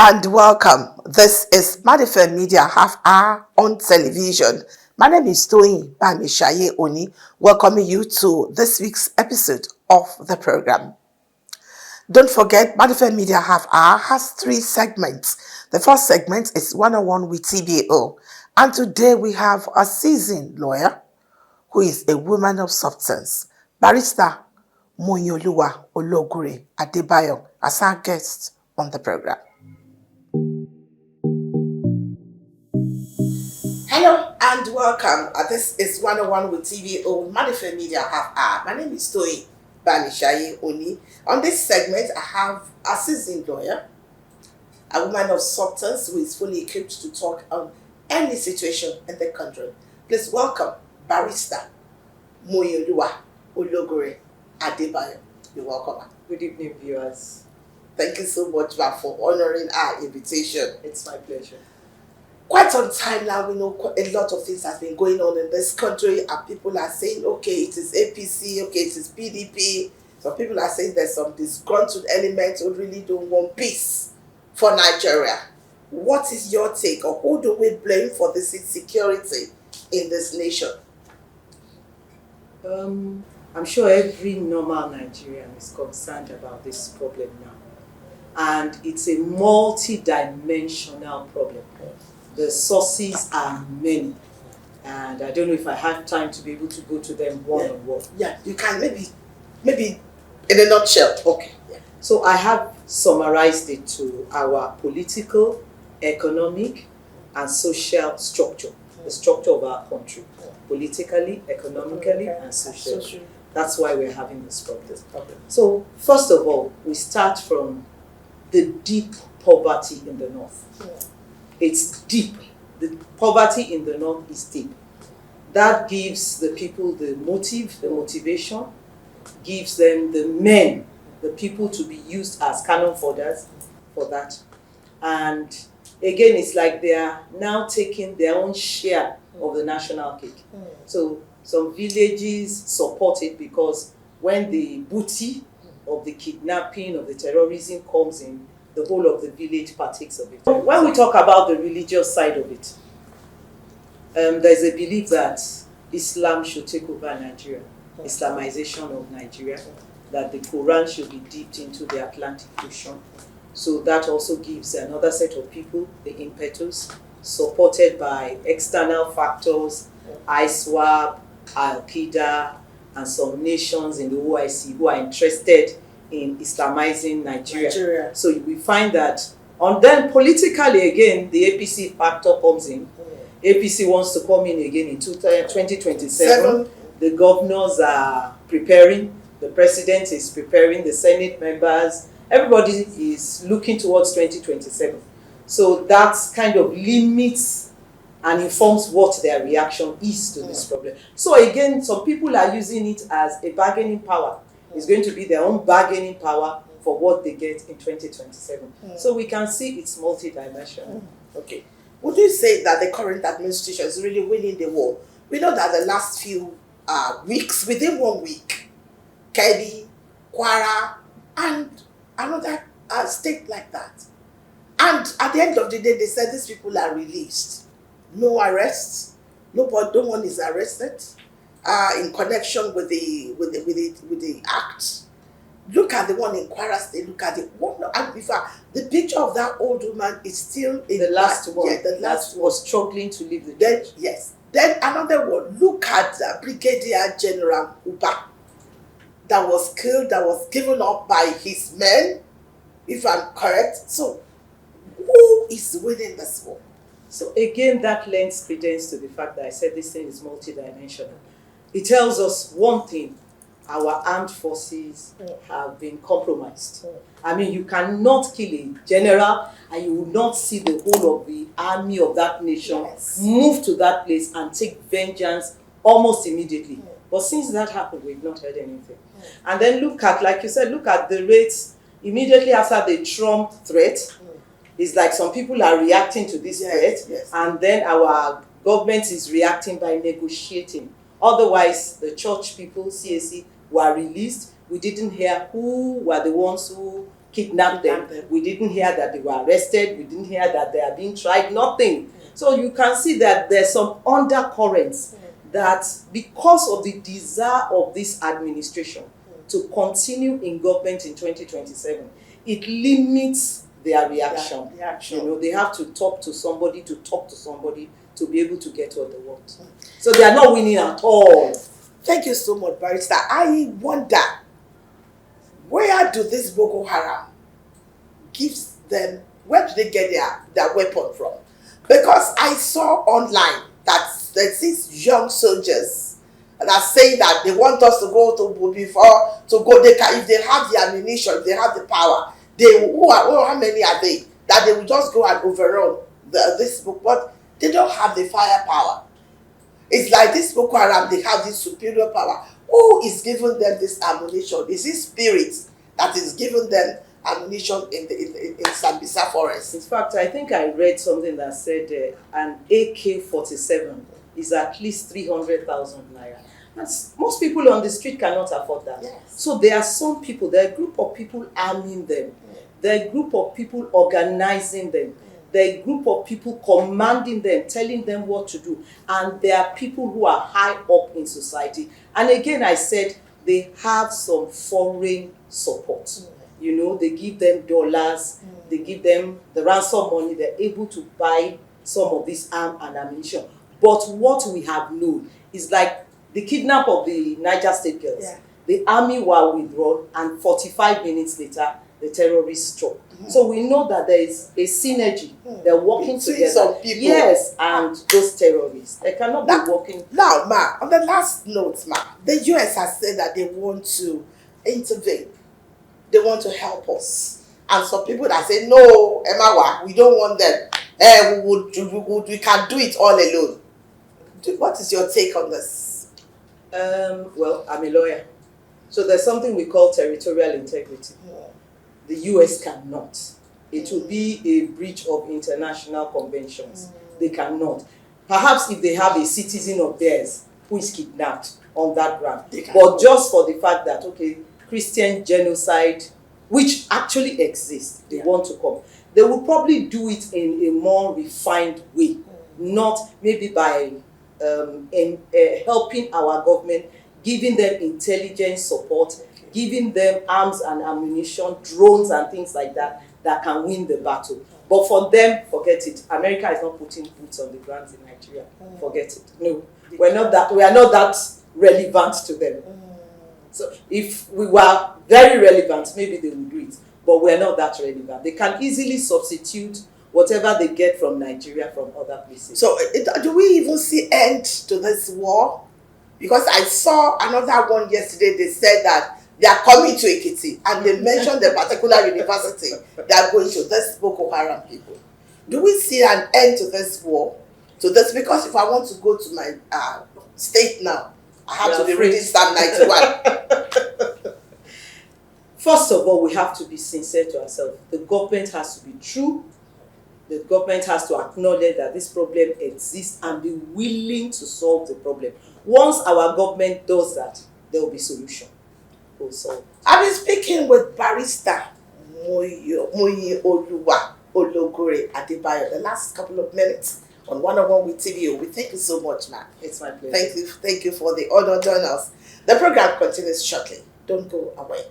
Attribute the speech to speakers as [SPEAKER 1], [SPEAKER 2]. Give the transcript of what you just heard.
[SPEAKER 1] and welcome. This is Madife Media Half Hour on television. My name is Toyin Bamishaye Oni, welcoming you to this week's episode of the program. Don't forget, Madife Media Half Hour has 3 segments. The first segment is one-on-one with TBO, and today we have a seasoned lawyer who is a woman of substance, Barrister MOYINOLUWA OLOGURE ADEBAYO, as our guest on the program. Hello and welcome. This is 101 with TBO Madife Media Half Hour. My name is Toyin Bamishaye Oni. On this segment, I have a seasoned lawyer, a woman of substance who is fully equipped to talk on any situation in the country. Please welcome Barrister MOYINOLUWA OLOGURE ADEBAYO. You're welcome.
[SPEAKER 2] Good evening, viewers.
[SPEAKER 1] Thank you so much for honoring our invitation.
[SPEAKER 2] It's my pleasure.
[SPEAKER 1] Quite some time now, we know a lot of things has been going on in this country, and people are saying, okay, it is APC, okay, it is PDP. Some people are saying there's some disgruntled elements who really don't want peace for Nigeria. What is your take, or who do we blame for this insecurity in this nation?
[SPEAKER 2] I'm sure every normal Nigerian is concerned about this problem now. And it's a multi-dimensional problem. The sources are many, and I don't know if I have time to be able to go to them one on one.
[SPEAKER 1] Yeah, you can maybe in a nutshell.
[SPEAKER 2] Okay. Yeah. So I have summarized it to our political, economic, and social structure, the structure of our country, politically, economically, and socially. That's why we're having this problem. So first of all, we start from the deep poverty in the north. It's deep. The poverty in the north is deep. That gives the people the motivation, gives them the men, the people to be used as cannon fodders for that. And again, it's like they are now taking their own share of the national cake. So some villages support it because when the booty of the kidnapping, of the terrorism comes in, the whole of the village partakes of it. When we talk about the religious side of it, there's a belief that Islam should take over Nigeria, Islamization of Nigeria, that the Quran should be dipped into the Atlantic Ocean. So that also gives another set of people the impetus, supported by external factors, ISWAP, Al-Qaeda, and some nations in the OIC who are interested in Islamizing Nigeria. So we find that, and then politically again, the APC factor comes in. APC wants to come in again in 2027. The governors are preparing, the president is preparing, the Senate members, everybody is looking towards 2027. So that kind of limits and informs what their reaction is to this problem. So again, some people are using it as a bargaining power. It's going to be their own bargaining power for what they get in 2027. So we can see it's multidimensional.
[SPEAKER 1] Okay. Would you say that the current administration is really winning the war? We know that the last few weeks, within 1 week, Kebbi, Kwara, and another state like that. And at the end of the day, they said these people are released. No arrests. No one is arrested. In connection with the act. Look at the one in Kwara State. Look at the one. And in fact, the picture of that old woman is still in
[SPEAKER 2] the last one.
[SPEAKER 1] Yeah, the last one
[SPEAKER 2] was struggling to leave the
[SPEAKER 1] church. Yes. Then another one. Look at Brigadier General Uba, that was killed, that was given up by his men, if I'm correct. So, who is winning this war?
[SPEAKER 2] So again, that lends credence to the fact that I said this thing is multidimensional. It tells us one thing: our armed forces have been compromised. I mean, you cannot kill a general and you will not see the whole of the army of that nation move to that place and take vengeance almost immediately. But since that happened, we've not heard anything. And then look at, like you said, look at the rates immediately after the Trump threat. It's like some people are reacting to this threat, and then our government is reacting by negotiating. Otherwise, the church people, CAC, were released. We didn't hear who were the ones who kidnapped them. We didn't hear that they were arrested. We didn't hear that they are being tried. Nothing. So you can see that there's some undercurrents that because of the desire of this administration to continue in government in 2027, it limits their reaction. You know, they have to talk to somebody to be able to get what they want. So they are not winning at all.
[SPEAKER 1] Thank you so much, Barrister. I wonder, where do this Boko Haram gives them, where do they get their weapon from? Because I saw online that there's these young soldiers that are saying that they want us to go they can, if they have the ammunition, if they have the power, how many are they? That they will just go and overrun this book, but they don't have the firepower. It's like this Boko Haram, they have this superior power. Who is giving them this ammunition? Is it spirit that is giving them ammunition in Sambisa forest?
[SPEAKER 2] In fact, I think I read something that said an AK-47 is at least 300,000 naira. Most people on the street cannot afford that.
[SPEAKER 1] Yes.
[SPEAKER 2] So there are some people, there are a group of people arming them. There are a group of people organizing them. There are a group of people commanding them, telling them what to do. And there are people who are high up in society. And again, I said, they have some foreign support. You know, they give them dollars, they give them the ransom money, they're able to buy some of this arm and ammunition. But what we have known is like the kidnap of the Niger State girls.
[SPEAKER 1] Yeah.
[SPEAKER 2] The army were withdrawn, and 45 minutes later, the terrorists struck. So we know that there is a synergy. They're working together.
[SPEAKER 1] Some people.
[SPEAKER 2] Yes, and those terrorists. They cannot be working.
[SPEAKER 1] Now, Ma, on the last note, Ma, the US has said that they want to intervene. They want to help us. And some people that say, no, Emma, we don't want them. We can do it all alone. What is your take on this?
[SPEAKER 2] Well, I'm a lawyer. So there's something we call territorial integrity. The US cannot. It will be a breach of international conventions. They cannot. Perhaps if they have a citizen of theirs who is kidnapped on that ground. But just for the fact that, okay, Christian genocide, which actually exists, they want to come. They will probably do it in a more refined way, not maybe by helping our government, giving them intelligence support, giving them arms and ammunition, drones and things like that, that can win the battle. But for them, forget it. America is not putting boots on the ground in Nigeria. Forget it. No, we are not that relevant to them. So if we were very relevant, maybe they would do it. But we are not that relevant. They can easily substitute whatever they get from Nigeria from other places.
[SPEAKER 1] So do we even see end to this war? Because I saw another one yesterday. They said that they are coming to Ekiti, and they mentioned the particular university they are going to. This Boko Haram people. Do we see an end to this war? To this, because if I want to go to my state now, I have to be reading Psalm 91.
[SPEAKER 2] First of all, we have to be sincere to ourselves. The government has to be true. The government has to acknowledge that this problem exists and be willing to solve the problem. Once our government does that, there will be solution. We'll solve.
[SPEAKER 1] I've been speaking with Barrister MOYINOLUWA OLOGURE ADEBAYO the last couple of minutes on 101 with TBO. We thank you so much, ma'am.
[SPEAKER 2] It's my pleasure.
[SPEAKER 1] Thank you for the honor done us. The program continues shortly. Don't go away.